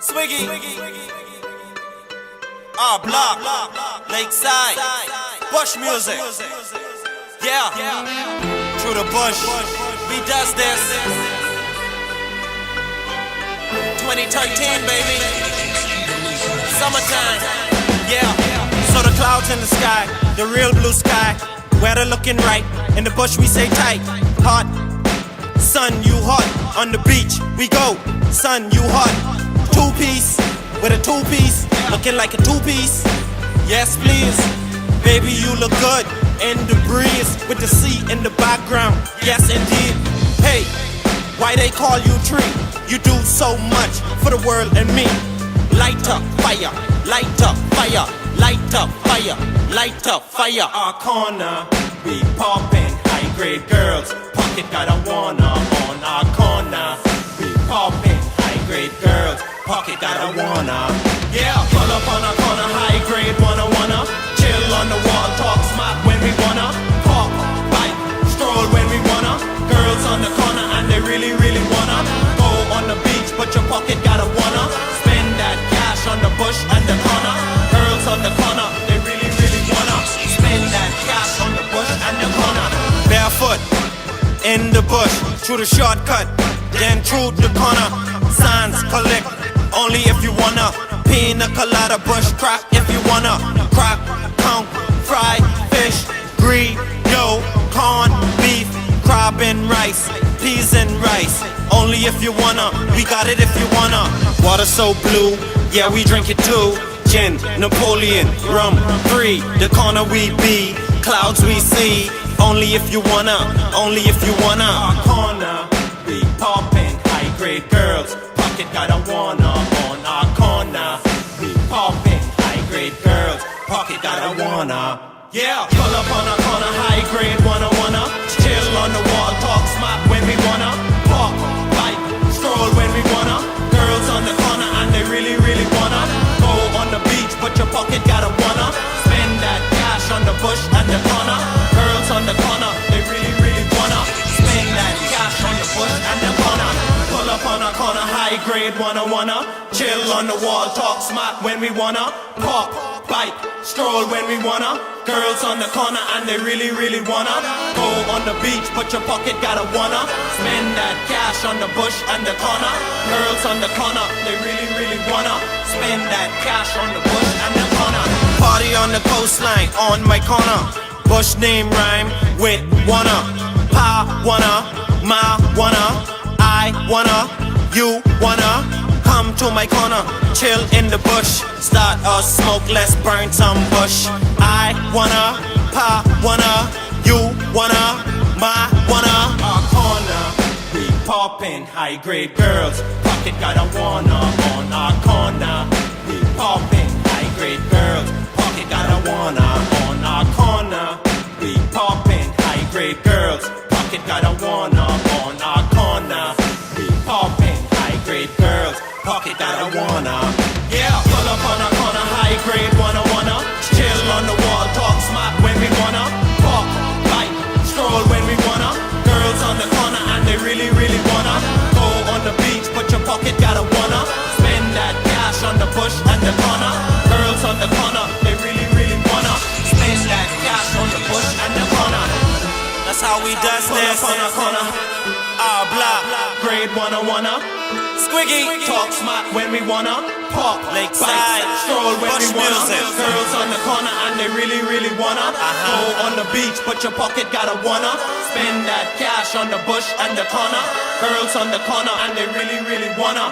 Swiggy, Block, Lakeside, Bush music. Yeah, through the bush, we does this. 2013, baby. Summertime. Yeah. So the clouds in the sky, the real blue sky. Weather looking right. In the bush we say tight. Hot. Sun, you hot. On the beach we go. Sun, you hot. Two-piece with a two-piece, looking like a two-piece. Yes, please. Baby, you look good in the breeze with the sea in the background. Yes, indeed. Hey, why they call you tree? You do so much for the world and me. Light up fire, light up fire, light up fire, light up fire. Our corner, we poppin', high-grade girls. Pocket got a wanna on our corner. We poppin', high-grade girls. Pocket got a wanna. Yeah, pull up on a corner, high-grade wanna. Chill on the wall, talk smart when we wanna. Pop, bite, stroll when we wanna. Girls on the corner and they really wanna. Go on the beach, but your pocket got a wanna. Spend that cash on the bush and the corner. Girls on the corner, they really wanna. Spend that cash on the bush and the corner. Barefoot, in the bush, through the shortcut, then through the corner. Signs collect, only if you wanna. Pina colada, bush crack if you wanna. Crack, conch, fry, fish, green, yo, corn, beef, crab and rice, peas and rice. Only if you wanna, we got it if you wanna. Water so blue, yeah we drink it too. Gin, Napoleon, rum, free. The corner we be, clouds we see. Only if you wanna, only if you wanna. Our corner, we poppin', high-grade girls. Pocket got a wanna on our corner. We poppin', high-grade girls. Pocket got a wanna. Yeah, pull up on a corner, high-grade wanna. Chill on the wall, talk smart when we wanna. Pop, bite, stroll when we wanna. Girls on the corner and they really wanna. Go on the beach, but your pocket got a wanna. Spend that cash on the bush and the corner. Girls on the corner, they really wanna. Spend that cash on the bush and the corner. Pull up on a corner, high-grade wanna. Chill on the wall, talk smart when we wanna. Pop, bite, stroll when we wanna. Girls on the corner and they really wanna. Go on the beach, but your pocket got a wanna. Spend that cash on the bush and the corner. Girls on the corner, they really wanna. Spend that cash on the bush and the corner. Party on the coastline, on my corner. Bush name rhyme with wanna. Pa wanna, ma wanna, I wanna, you wanna. Come to my corner, chill in the bush. Start a smoke, let's burn some bush. I wanna, pa wanna, you wanna, ma wanna. Our corner, we poppin', high-grade girls. Pocket got a wanna on our corner. We poppin', high-grade girls. Pocket got a wanna on our corner. We poppin', high-grade girls. Pocket got a wanna on our corner. We poppin', high-grade girls. Pocket got a wanna. Yeah, pull up on a corner, high-grade wanna. Chill on the wall, talk smart when we wanna. Pop, bite, stroll when we wanna. Girls on the corner and they really wanna. Go on the beach, but your pocket got a wanna. Spend that cash on the bush and the corner. Girls on the corner, they really wanna. Spend that cash on the bush and the corner. That's how we does this. Pull up on a corner, Block, grade wanna. Squiggy, talk smart when we wanna. Pop, Lakeside, stroll when we wanna. Music. Girls on the corner and they really wanna. Go on the beach, but your pocket got a wanna. Spend that cash on the bush and the corner. Girls on the corner and they really wanna.